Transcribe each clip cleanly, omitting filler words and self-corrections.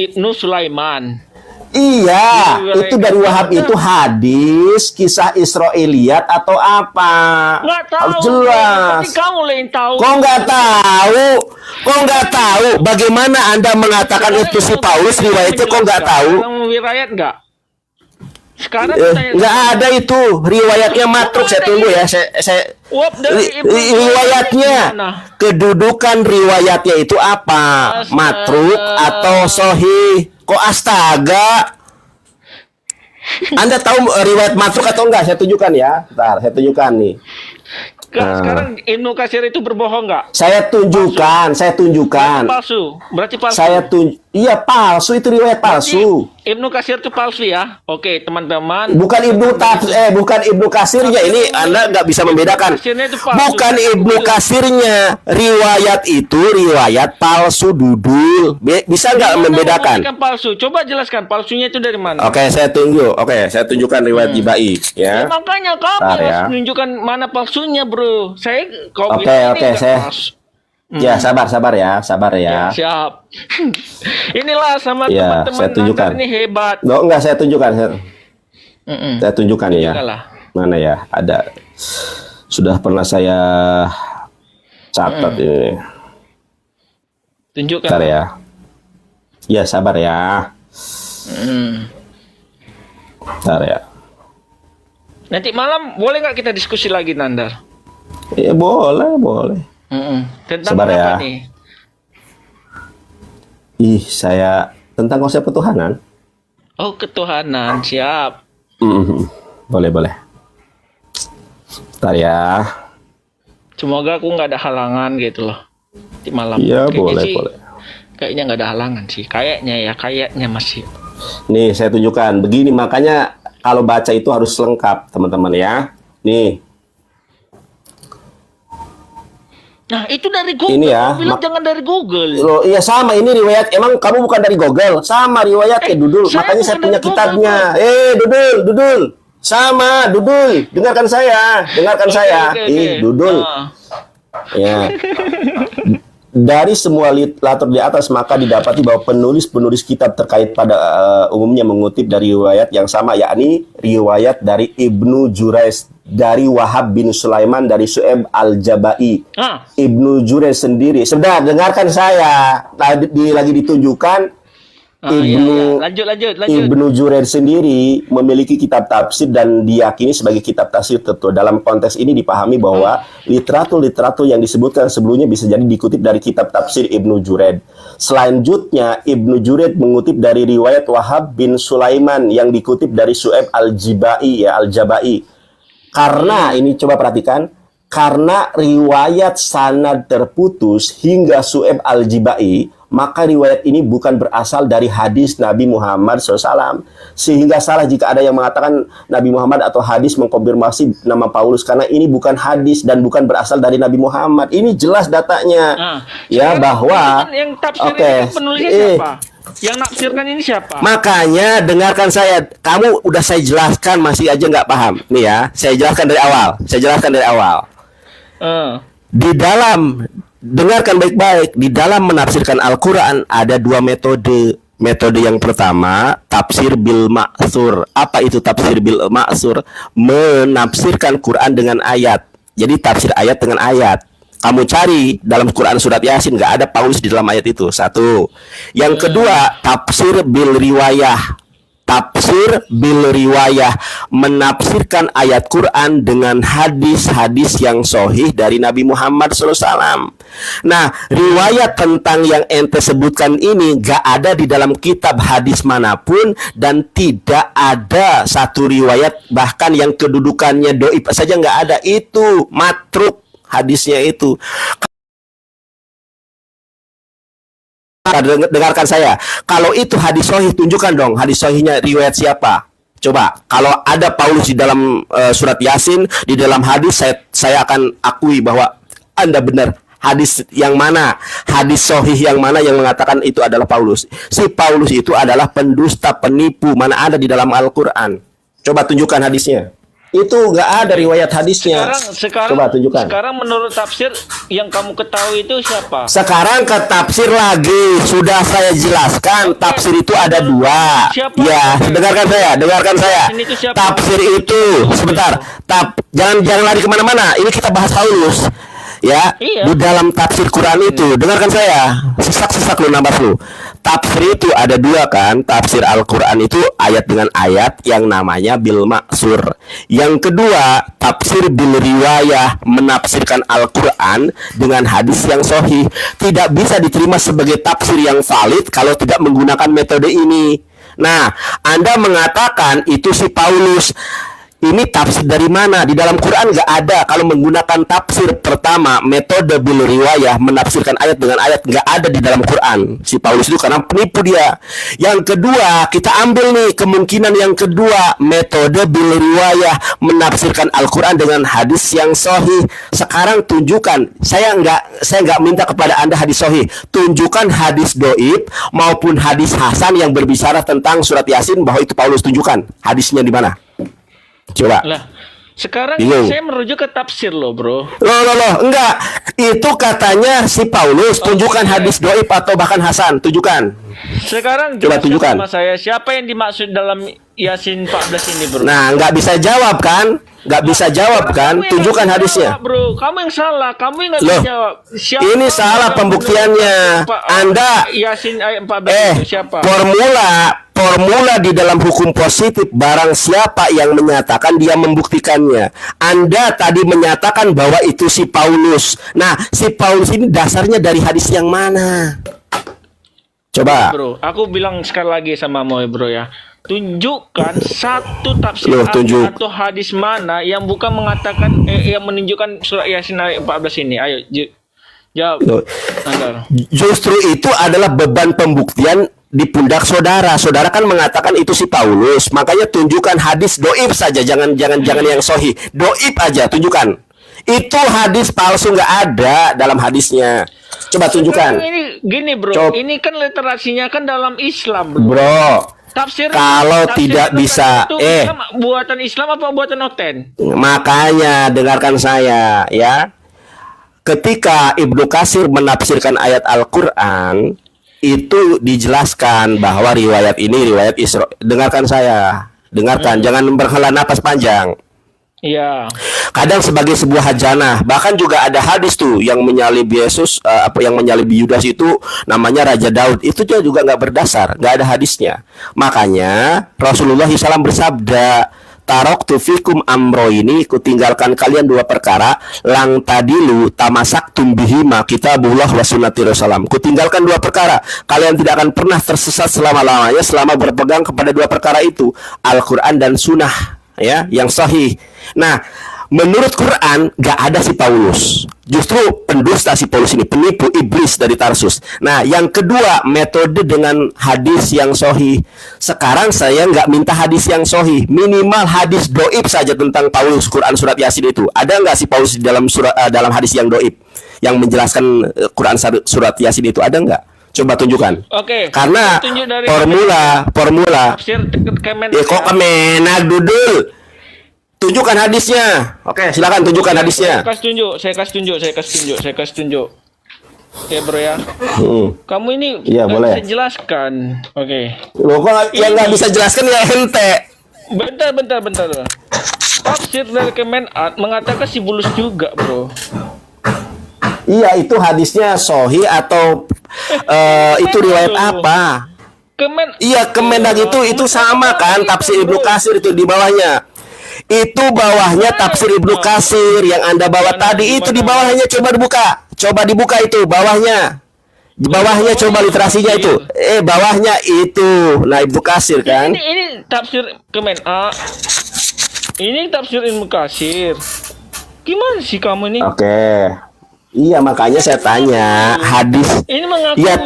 Ibnu Sulaiman. Iya, itu dari Wahab itu hadis, kisah Israiliyat atau apa? Nggak tahu. Harus jelas. Tapi kamu yang tahu. Kok nggak tahu? Kok nggak tahu? Bagaimana Anda mengatakan itu si Paulus riwayatnya kok nggak tahu? Kamu riwayat nggak? Sekarang nggak ada itu riwayatnya matruk. Saya tunggu ya. Riwayatnya, kedudukan riwayatnya itu apa? Matruk atau sohih? Kok astaga? Anda tahu riwayat matruk atau enggak? Saya tunjukkan ya. Bentar, saya tunjukkan nih. Sekarang Ibnu Katsir itu berbohong nggak? Saya tunjukkan. Berarti palsu. Iya palsu, itu riwayat palsu. Ibnu Katsir itu palsu ya. Oke, teman-teman. Bukan Ibnu Katsirnya. Ini Anda nggak bisa membedakan. Bukan Ibnu Katsirnya. Riwayat itu riwayat palsu, Dudul. Bisa nggak membedakan? Palsu. Coba jelaskan palsunya itu dari mana? Oke, saya tunggu. Oke, saya tunjukkan riwayat Jibai ya. Makanya kamu harus menunjukkan mana palsunya, Bro. Saya Ya, sabar ya. Siap. Inilah sama teman-teman saya tunjukkan. Ini hebat. Enggak, saya tunjukkan. Saya tunjukkan ya. Mana ya? Ada. Sudah pernah saya catat ini. Tunjukkan. Bentar ya. Ya, sabar ya. Bentar ya. Nanti malam boleh nggak kita diskusi lagi, Nandar? Ya, boleh. Tentang sabar apa ya. nih? Saya tentang konsep ketuhanan. Oh, ketuhanan, siap. Boleh. Bentar ya. Semoga aku nggak ada halangan gitu loh di malam. Iya, boleh. Kayaknya nggak ada halangan sih. Kayaknya masih. Nih, saya tunjukkan. Begini, makanya kalau baca itu harus lengkap, teman-teman ya. Nih. Nah, itu dari Google. Ini ya. Bilang jangan dari Google. Loh, iya sama, ini riwayat. Emang kamu bukan dari Google? Sama riwayatnya, Dudul. Makanya saya punya kitabnya. Dudul. Sama, Dudul. Dengarkan saya. Okay. Dudul. Ya. Dari semua literatur di atas, maka didapati bahwa penulis kitab terkait pada umumnya mengutip dari riwayat yang sama, yakni riwayat dari Ibnu Jurayj dari Wahab bin Sulaiman dari Su'aib al-Jabai. Ibnu Jurayj sendiri. Sebentar, dengarkan saya. Lagi ditunjukkan. Lanjut. Ibnu Jurayj sendiri memiliki kitab tafsir dan diyakini sebagai kitab tafsir tertentu. Dalam konteks ini dipahami bahwa literatur yang disebutkan sebelumnya bisa jadi dikutip dari kitab tafsir Ibnu Jurayj. Selanjutnya, Ibnu Jurayj mengutip dari riwayat Wahab bin Sulaiman yang dikutip dari Su'aib al-Jabai. Karena ini coba perhatikan, karena riwayat sanad terputus hingga Su'aib al-Jabai, maka riwayat ini bukan berasal dari hadis Nabi Muhammad SAW. Sehingga salah jika ada yang mengatakan Nabi Muhammad atau hadis mengkonfirmasi nama Paulus, karena ini bukan hadis dan bukan berasal dari Nabi Muhammad. Ini jelas datanya. Bahwa yang tafsir penulisnya siapa? Yang nafsirkan ini siapa? Makanya dengarkan saya. Kamu udah saya jelaskan masih aja nggak paham. Nih ya, saya jelaskan dari awal. Di dalam, dengarkan baik-baik, di dalam menafsirkan Al-Quran ada dua metode. Metode yang pertama, tafsir bil ma'thur. Apa itu tafsir bil ma'thur? Menafsirkan Quran dengan ayat. Jadi tafsir ayat dengan ayat. Kamu cari dalam Quran surat Yasin, nggak ada Paulus di dalam ayat itu. Satu. Yang kedua, tafsir bil riwayah. Tafsir bil riwayah, menafsirkan ayat Quran dengan hadis-hadis yang sahih dari Nabi Muhammad SAW. Nah, riwayat tentang yang ente sebutkan ini gak ada di dalam kitab hadis manapun, dan tidak ada satu riwayat bahkan yang kedudukannya doib saja gak ada. Itu matruk hadisnya itu. Dengarkan saya. Kalau itu hadis sahih, tunjukkan dong hadis sahihnya, riwayat siapa? Coba. Kalau ada Paulus di dalam surat Yasin, di dalam hadis, saya akan akui bahwa Anda benar. Hadis yang mana? Hadis sahih yang mana yang mengatakan itu adalah Paulus? Si Paulus itu adalah pendusta, penipu. Mana ada di dalam Al-Quran? Coba tunjukkan hadisnya. Itu nggak ada riwayat hadisnya. Sekarang Coba tunjukkan. Sekarang menurut tafsir yang kamu ketahui itu siapa? Sekarang ke tafsir lagi. Sudah saya jelaskan. Tafsir itu ada dua. Siapa? Ya, dengarkan saya. Tafsir itu sebentar. Jangan lari kemana-mana. Ini kita bahas Paulus. Ya, iya. Di dalam tafsir Quran itu, dengarkan saya. Sesak lu nambah lu. Tafsir itu ada dua kan. Tafsir Al-Quran itu ayat dengan ayat yang namanya bil maksur. Yang kedua, tafsir bil riwayah, menafsirkan Al-Quran dengan hadis yang sahih. Tidak bisa diterima sebagai tafsir yang valid kalau tidak menggunakan metode ini. Nah, Anda mengatakan itu si Paulus. Ini tafsir dari mana? Di dalam Quran nggak ada. Kalau menggunakan tafsir pertama, metode bil riwayah, menafsirkan ayat dengan ayat, nggak ada di dalam Quran. Si Paulus itu karena penipu dia. Yang kedua, kita ambil nih kemungkinan yang kedua, metode bil riwayah, menafsirkan Al-Quran dengan hadis yang sahih. Sekarang tunjukkan. Saya nggak minta kepada Anda hadis sahih. Tunjukkan hadis doib maupun hadis hasan yang berbicara tentang surat Yasin bahwa itu Paulus. Tunjukkan hadisnya di mana. Coba. Lah, sekarang Bingung. saya merujuk ke tafsir loh, bro. Loh, enggak. Itu katanya si Paulus. Tunjukkan hadis doib atau bahkan hasan. Tunjukkan. Sekarang Coba tunjukkan sama saya siapa yang dimaksud dalam Yasin 14 ini, bro? Nah, nggak bisa jawab kan? Nggak bisa jawab kan? Tunjukkan hadisnya. Jawab, bro. Kamu yang salah. Kamu yang nggak Loh, bisa jawab. Siapa ini salah pembuktiannya. Anda Yasin ayat 14 itu siapa? Formula di dalam hukum positif, barang siapa yang menyatakan dia membuktikannya. Anda tadi menyatakan bahwa itu si Paulus. Nah, si Paulus ini dasarnya dari hadis yang mana? Coba. Bro, aku bilang sekali lagi sama Moe, bro ya. Tunjukkan satu tafsir atau hadis mana yang bukan mengatakan yang menunjukkan surat Yasin ayat 14 ini. Ayo, jawab. Justru itu adalah beban pembuktian di pundak saudara. Saudara kan mengatakan itu si Paulus. Makanya tunjukkan hadis doib saja, jangan yang sahih. Doib aja tunjukkan. Itu hadis palsu, nggak ada dalam hadisnya. Coba tunjukkan. Ini gini, bro. Ini kan literasinya kan dalam Islam, bro. Bro. Tafsir tidak bisa buatan Islam apa buatan Oten? Makanya dengarkan saya ya. Ketika Ibnu Katsir menafsirkan ayat Al-Qur'an, itu dijelaskan bahwa riwayat ini riwayat Isra. Dengarkan saya. Jangan berhela napas panjang. Iya. Kadang sebagai sebuah hajanah, bahkan juga ada hadis tuh yang menyalib Yesus, yang menyalib Yudas itu namanya Raja Daud. Itu juga nggak berdasar, nggak ada hadisnya. Makanya Rasulullah SAW bersabda, "Taraktu fikum amroini, kutinggalkan kalian dua perkara, lang tadilu tamasaktum bihima kitabullah wa sunnati Rasulullah." Kutinggalkan dua perkara, kalian tidak akan pernah tersesat selama-lamanya selama berpegang kepada dua perkara itu, Al-Quran dan Sunnah, ya, yang sahih. Nah, menurut Quran nggak ada si Paulus. Justru pendusta si Paulus ini, penipu iblis dari Tarsus. Nah, yang kedua, metode dengan hadis yang sahih. Sekarang saya nggak minta hadis yang sahih, minimal hadis doib saja tentang Paulus, Quran surat Yasin itu. Ada nggak si Paulus di dalam dalam hadis yang doib yang menjelaskan Quran surat Yasin itu, ada nggak? Coba tunjukkan. Oke. Karena formula. Kok Kemenak dudul? Tunjukkan hadisnya. Oke, silakan tunjukkan hadisnya. Saya kasih tunjuk. Oke, bro ya. Kamu ini boleh. bisa jelaskan. Oke. Loh, kok yang nggak bisa jelaskan ya ente? Bentar. Tafsir dari Kemenat mengatakan si Bulus juga, bro. Iya, itu hadisnya sahih atau itu riwayat apa? Kemenak itu sama kan, tafsir Ibnu Katsir itu di bawahnya. Itu bawahnya tafsir Ibnu Katsir yang Anda bawa tadi, itu di bawahnya. Coba dibuka itu bawahnya. Bawahnya coba literasinya itu. Bawahnya itu. Nah, Ibnu Katsir kan. Ini tafsir Kemenat. Ini tafsir Ibnu Katsir. Gimana sih kamu ini? Oke. Iya, makanya saya tanya hadis. Ini mengakui. Iya,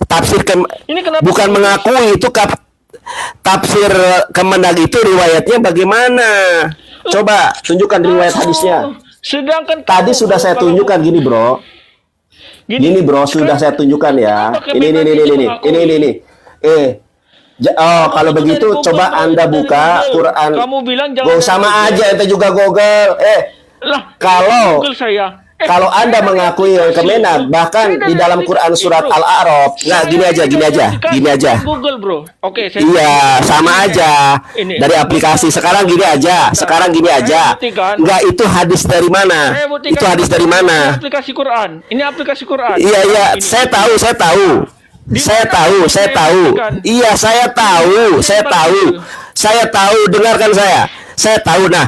tafsir ini kenapa bukan mengakui, itu tafsir Kemenag itu riwayatnya bagaimana? Coba tunjukkan riwayat hadisnya. Sedangkan tadi sudah saya tunjukkan gini, bro. Gini bro, sudah saya tunjukkan ya. Ini. Kalau Itu begitu dari Google, coba bro. Anda Itu dari buka Google. Quran. Kamu bilang jangan Go dari sama Google. aja ente juga Google. Lah, Kalau Google saya. kalau Anda saya mengakui dari Kemenak, aplikasi. bahkan Saya di dari dalam aplikasi, Quran surat bro. Al-A'raf. Nah, Saya gini aja, ini gini dari aja, aplikasi, gini aja. dari Google, bro. Oke, saya Iya, sama Ini, aja. ini. Dari aplikasi. Sekarang gini aja, sekarang gini aja. Saya buktikan. Enggak, itu hadis dari mana? Saya buktikan. Itu hadis dari Ini mana? aplikasi Quran. Ini aplikasi Quran. Iya, iya, Ini. saya tahu, saya tahu. Di Saya mana tahu, kamu saya saya tahu. buktikan? Iya, saya tahu, saya tahu. Saya tahu, dengarkan saya. Saya tahu. Nah,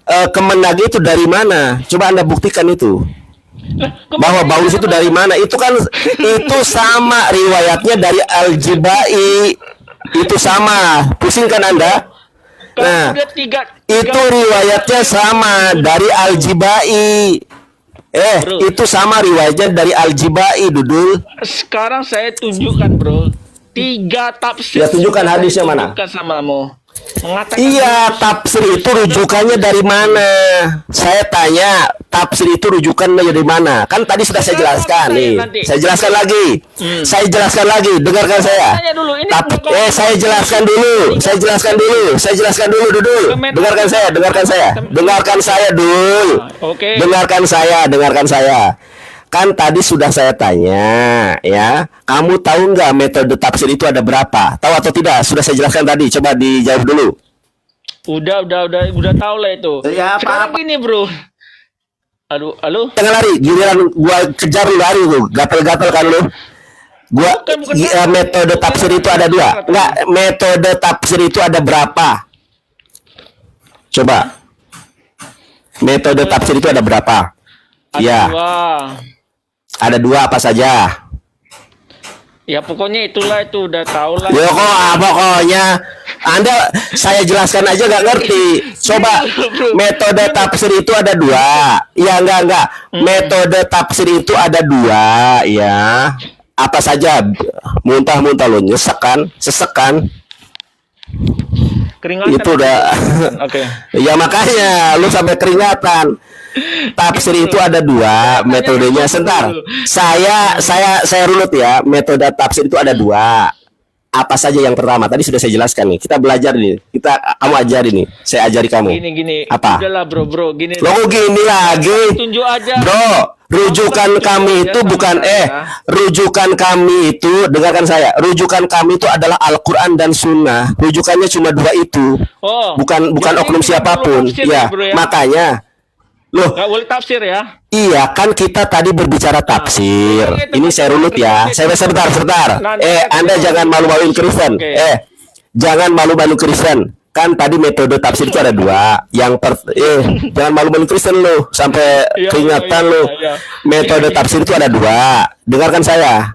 Kemenag itu dari mana? Coba Anda buktikan itu. Bahwa Baulus itu dari mana? Itu kan itu sama riwayatnya dari Al-Jibai. Itu sama. Pusing kan Anda? Nah, itu riwayatnya sama dari Al-Jibai. Bro. Itu sama riwayatnya dari Al-Jibai, Dudul. Sekarang saya tunjukkan, bro. 3 tafsir. Ya, tunjukkan hadisnya mana? Tunjukkan samamu. Mengatakan Iya, tafsir itu rujukannya dari mana? Saya tanya, tafsir itu rujukannya dari mana? Kan tadi sudah saya jelaskan nih. Saya jelaskan lagi. Saya jelaskan lagi. Dengarkan saya. Tanya dulu, ini Tapi bukan- saya jelaskan dulu. Saya jelaskan dulu. Saya jelaskan dulu, Dudul. Dengarkan saya, dengarkan saya. Dengarkan saya, Dul. Oke. Dengarkan saya, dengarkan saya. Kan tadi sudah saya tanya, ya. Kamu tahu nggak metode tafsir itu ada berapa? Tahu atau tidak? Sudah saya jelaskan tadi. Coba dijawab dulu. Udah tahu lah itu. Ya, Sekarang apa-apa. gini, bro. Halo. Jangan lari, giliran gua kejar lu lari lu, gatel-gatel kan lu. Bukan Metode tafsir itu ada 2. Enggak, metode tafsir itu ada berapa? Coba. Metode tafsir itu ada berapa? Iya. Ada 2 apa saja? Ya pokoknya itulah itu udah tahu lah. Ya kok pokoknya Anda saya jelaskan aja nggak ngerti. Coba metode tafsir itu ada 2. Ya enggak. Metode tafsir itu ada 2, ya. Apa saja? Muntah-muntah lo nyesek kan? Sesek kan? Keringatan. Itu udah. Oke. Ya makanya lu sampai keringatan. Tafsir itu ada 2 metodenya. Sebentar. Saya runut ya. Metode tafsir itu ada 2. Apa saja yang pertama? Tadi sudah saya jelaskan nih. Kita belajar nih. Kamu ajari nih. Saya ajari kamu. Gini. Apa? Udahlah, bro. Gini. Lo kok gini lagi? Tunjuk aja. Bro, rujukan kami itu bukan rujukan kami itu, dengarkan saya. Rujukan kami itu adalah Al-Qur'an dan Sunnah. Rujukannya cuma 2 itu. Oh. Bukan Jadi oknum kita siapapun. perlu tafsir Ya, ya, bro, ya? makanya. Loh, Gak boleh tafsir ya. iya kan kita tadi berbicara tafsir. Ini saya runut ya. Saya sebentar. Anda jangan malu-maluin Kristen. Jangan malu-malu Kristen. Kan tadi metode tafsir itu ada 2. Jangan malu-maluin Kristen lo sampai keringatan lo. Metode tafsir itu ada 2. Dengarkan saya.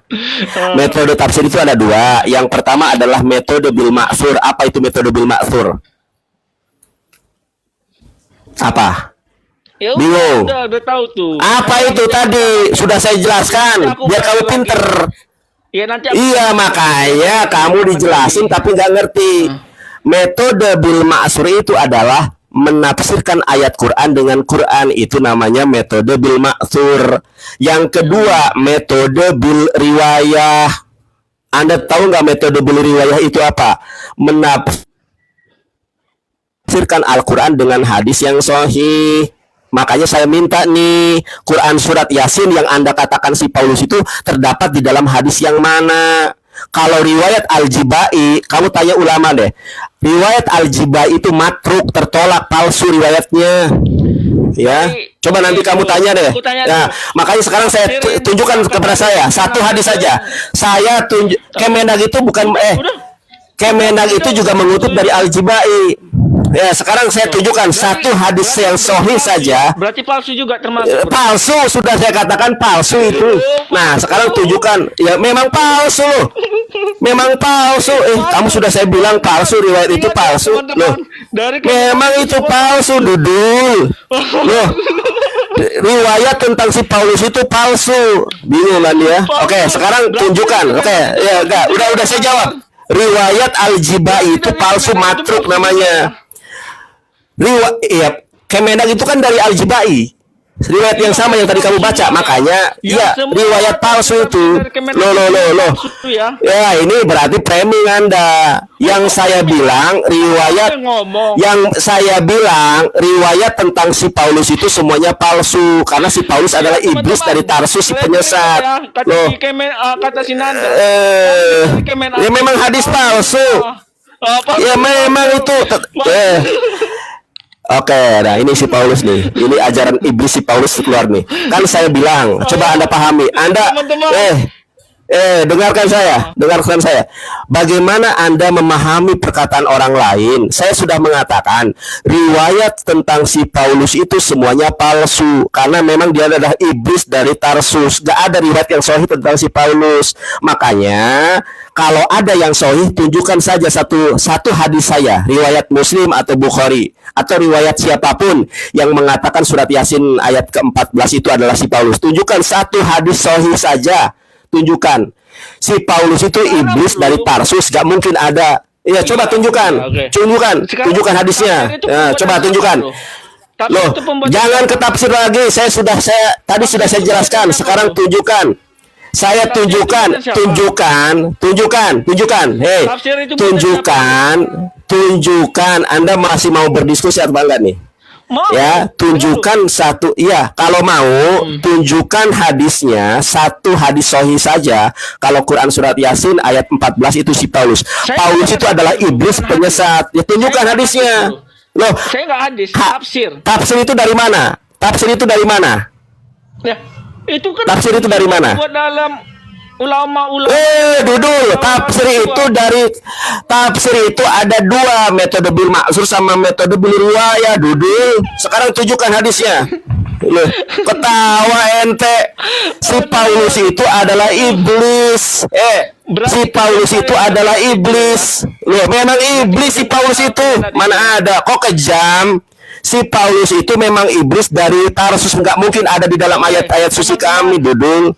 Metode tafsir itu ada 2. Yang pertama adalah metode bil ma'thur. Apa itu metode bil ma'thur? Apa? Ya Bingung. udah tahu tuh. Apa itu tadi? Sudah saya jelaskan. Biar kamu pinter. Ya nanti Iya, makanya kamu dijelasin tapi nggak ngerti. Metode bil ma'thur itu adalah menafsirkan ayat Quran dengan Quran. Itu namanya metode bil ma'thur. Yang kedua, metode bil riwayah. Anda tahu nggak metode bil riwayah itu apa? Menafsirkan Al-Quran dengan hadis yang sahih. Makanya saya minta nih, Quran surat Yasin yang Anda katakan si Paulus itu terdapat di dalam hadis yang mana? Kalau riwayat Al-Jibai, kamu tanya ulama deh. Riwayat Al-Jibai itu matruk, tertolak, palsu riwayatnya. Ya, coba nanti kamu tanya deh. Ya, makanya sekarang saya tunjukkan kepada saya satu hadis saja. Saya tunjuk Kemenag itu bukan Kemenag itu juga mengutip dari Al-Jibai. Ya, sekarang saya tunjukkan satu hadis yang sahih saja. Berarti palsu juga termasuk. Palsu, sudah saya katakan palsu itu. Nah, sekarang tunjukkan. Ya, memang palsu loh. Memang palsu. Kamu sudah saya bilang palsu, riwayat itu palsu. Loh. Memang itu palsu, Dudul. Loh. Riwayat tentang si Paulus itu palsu. Bingung kan dia? Oke, sekarang tunjukkan. Oke, ya enggak. Udah saya jawab. Riwayat Al-Jibai itu palsu, matruk namanya. Kemenag itu kan dari Al-Jibai. Riwayat yang sama yang tadi kamu baca, makanya ya riwayat palsu itu. Loh. Ya, ini berarti framing Anda. Yang saya bilang riwayat tentang si Paulus itu semuanya palsu karena si Paulus adalah iblis dari Tarsus, si penyesat. Loh. Kata si Nanda. Ya memang hadis palsu. Ya memang itu. Oke, nah ini si Paulus nih. Ini ajaran iblis si Paulus keluar nih. Kan saya bilang, coba Anda pahami. Anda dengarkan saya. Bagaimana Anda memahami perkataan orang lain? Saya sudah mengatakan, riwayat tentang si Paulus itu semuanya palsu karena memang dia adalah iblis dari Tarsus. Gak ada riwayat yang sahih tentang si Paulus. Makanya kalau ada yang sahih, tunjukkan saja satu hadis saya, riwayat Muslim atau Bukhari atau riwayat siapapun yang mengatakan surat Yasin ayat ke-14 itu adalah si Paulus. Tunjukkan satu hadis sahih saja. Tunjukkan. Si Paulus itu iblis dari Tarsus, gak mungkin ada. Ya, coba tunjukkan. Tunjukkan hadisnya. Ya, coba tunjukkan. Loh, jangan ketafsir lagi. Tadi sudah saya jelaskan. Sekarang tunjukkan. Saya tunjukkan. Hei, tunjukkan. Anda masih mau berdiskusi atau enggak nih? Ya, tunjukkan satu. Iya, kalau mau tunjukkan hadisnya, satu hadis sahih saja. Kalau Quran surat Yasin ayat 14 itu si Paulus. Paulus itu adalah iblis penyesat. Ya, tunjukkan hadisnya. Loh, saya nggak hadis, tafsir. Tafsir itu dari mana? Ya, itu kan tafsir itu dari mana? Buat dalam ulama-ulama. Dudul, tafsir itu ada dua, metode bil ma'sur sama metode bil riwayah, Dudul. Sekarang tunjukkan hadisnya. Loh, ketawa ente. Si Paulus itu adalah iblis. Si Paulus itu adalah iblis. Loh, memang iblis si Paulus itu. Mana ada, kok kejam. Si Paulus itu memang iblis dari Tarsus, nggak mungkin ada di dalam ayat-ayat suci kami, Dudul.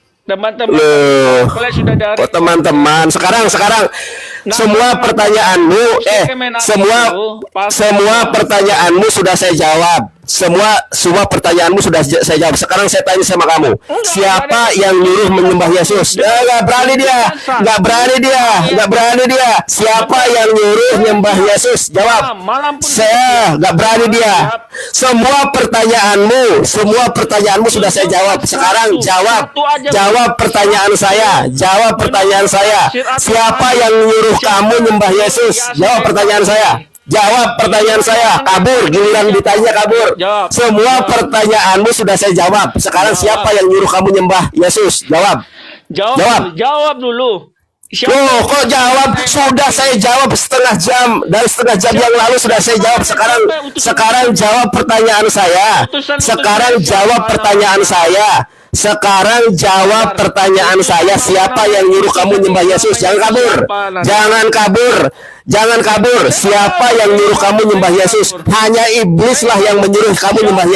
Teman-teman, sekarang semua pertanyaanmu semua pertanyaanmu sudah saya jawab. Semua pertanyaanmu sudah saya jawab. Sekarang saya tanya sama kamu, siapa yang nyuruh menyembah Yesus? Nggak berani dia. Siapa yang nyuruh menyembah Yesus? Jawab. Saya nggak berani dia. Semua pertanyaanmu sudah saya jawab. Sekarang jawab pertanyaan saya. Siapa yang nyuruh kamu menyembah Yesus? Jawab pertanyaan saya. Kabur, giliran ditanya kabur. Semua pertanyaanmu sudah saya jawab. Sekarang siapa yang nyuruh kamu nyembah Yesus? Jawab dulu. Loh, kok jawab? Sudah saya jawab setengah jam. Dari setengah jam yang lalu sudah saya jawab. Sekarang jawab pertanyaan saya. Siapa yang nyuruh kamu nyembah Yesus? Jangan kabur. Siapa yang nyuruh kamu nyembah Yesus? Hanya iblis lah yang menyuruh kamu nyembah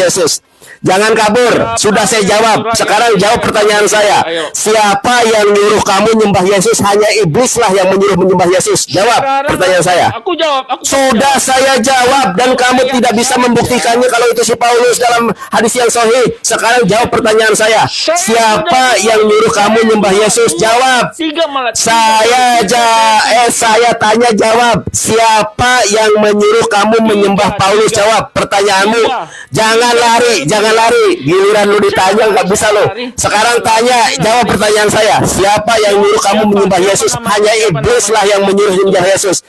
Yesus. Jangan kabur. Sudah saya jawab. Sekarang jawab pertanyaan saya. Siapa yang nyuruh kamu nyembah Yesus? Hanya iblis lah yang menyembah Yesus. Jawab pertanyaan saya. Sudah saya jawab dan kamu tidak bisa membuktikannya kalau itu si Paulus dalam hadis yang sahih. Sekarang jawab pertanyaan saya. Siapa yang nyuruh kamu nyembah Yesus? Jawab. Saya tanya, jawab. Siapa yang menyuruh kamu menyembah Paulus? Jawab pertanyaanmu. Jangan lari. Giliran lu ditanya nggak bisa lo. Sekarang jawab pertanyaan saya. Siapa yang nyuruh kamu menyembah Yesus? Hanya iblis lah yang menyuruh menyembah Yesus.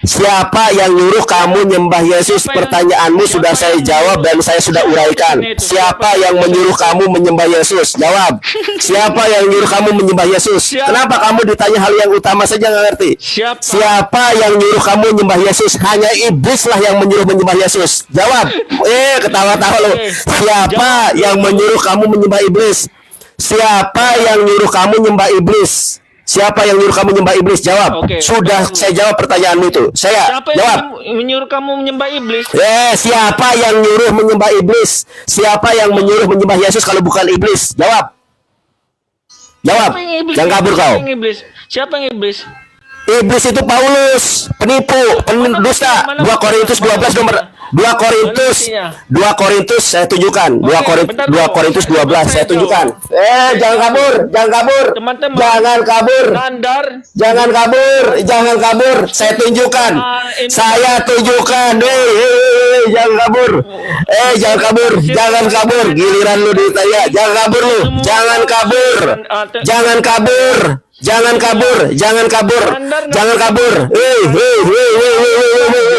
Siapa yang nyuruh kamu nyembah Yesus? Pertanyaanmu sudah saya jawab dan saya sudah uraikan. Siapa yang menyuruh kamu menyembah Yesus? Jawab. Siapa yang nyuruh kamu menyembah Yesus? Kenapa kamu ditanya hal yang utama saja nggak ngerti? Siapa yang nyuruh kamu menyembah Yesus? Hanya iblis lah yang menyuruh menyembah Yesus. Jawab. Ketawa-tawa lo. Siapa yang menyuruh kamu menyembah iblis? Siapa yang nyuruh kamu menyembah iblis? Siapa yang nyuruh kamu menyembah iblis? Jawab. Sudah saya jawab pertanyaanmu itu. Siapa jawab. Yang menyuruh kamu menyembah iblis? Siapa yang nyuruh menyembah iblis? Siapa yang menyuruh menyembah Yesus kalau bukan iblis? Jawab. Jangan kabur kau. Siapa yang iblis? Iblis itu Paulus, penipu, pendusta. 2 Korintus 12 nomor 2 Korintus saya tunjukkan. 2 Korintus 12 saya tunjukkan. Jangan kabur, jangan kabur. Teman-teman, Jangan kabur. Nandar, Jangan kabur, jangan kabur. Saya tunjukkan. Saya tunjukkan. Jangan kabur. Jangan kabur, jangan kabur. Giliran lu ditanya, jangan kabur lu. Jangan kabur. Jangan kabur. Jangan kabur, jangan kabur. Jangan kabur.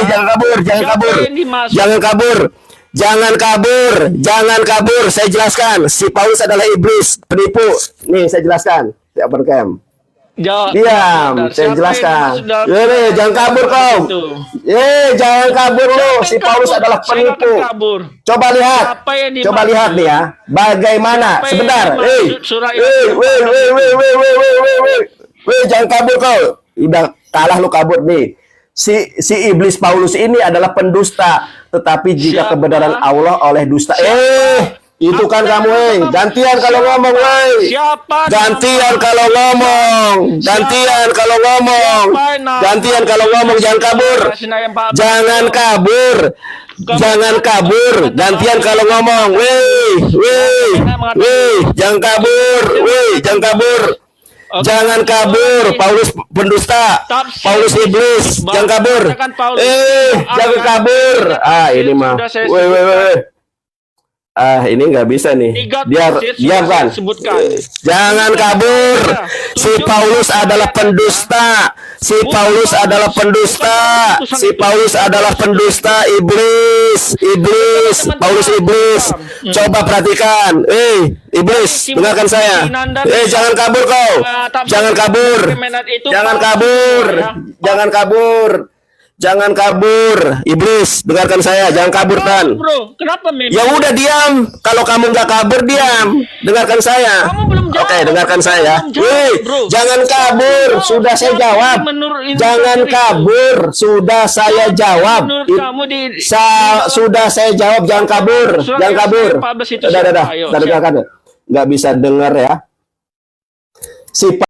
Jangan kabur, jangan kabur. Jangan kabur. Jangan kabur, jangan kabur. Saya jelaskan, si Paulus adalah iblis, penipu. Nih, saya jelaskan. Siapa camp? Diam, saya jelaskan. Jangan kabur kau. Jangan kabur lu. Si Paulus adalah penipu. Coba lihat. Coba lihat nih ya. Bagaimana? Sebentar. Jangan kabur kau. Udah kalah lu kabur nih. Si iblis Paulus ini adalah pendusta. Tetapi jika kebenaran Allah oleh dusta. Itu kan kamu, gantian kalau ngomong, gantian kalau ngomong, gantian kalau ngomong, gantian kalau ngomong, jangan kabur, jangan kabur, jangan kabur, gantian kalau ngomong, jangan kabur, jangan kabur. Jangan kabur, Paulus pendusta, Paulus iblis, jangan kabur, jangan kabur. Ini mah, ini nggak bisa nih. Diamkan. Jangan kabur. Si Paulus adalah pendusta. Si Paulus adalah pendusta. Si Paulus adalah pendusta, iblis, iblis, Paulus iblis. Coba perhatikan. Iblis, dengarkan saya. Jangan kabur kau. Jangan kabur. Jangan kabur. Jangan kabur. Jangan kabur, iblis, dengarkan saya, jangan kabur kan. Kenapa ya udah diam. Kalau kamu nggak kabur diam. Dengarkan saya. Oke, dengarkan saya. Jangan kabur, sudah saya jawab. Jangan kabur, sudah saya jawab. Sudah saya jawab, jangan kabur, jangan kabur. Udah, dengarkan. Nggak bisa dengar ya. Si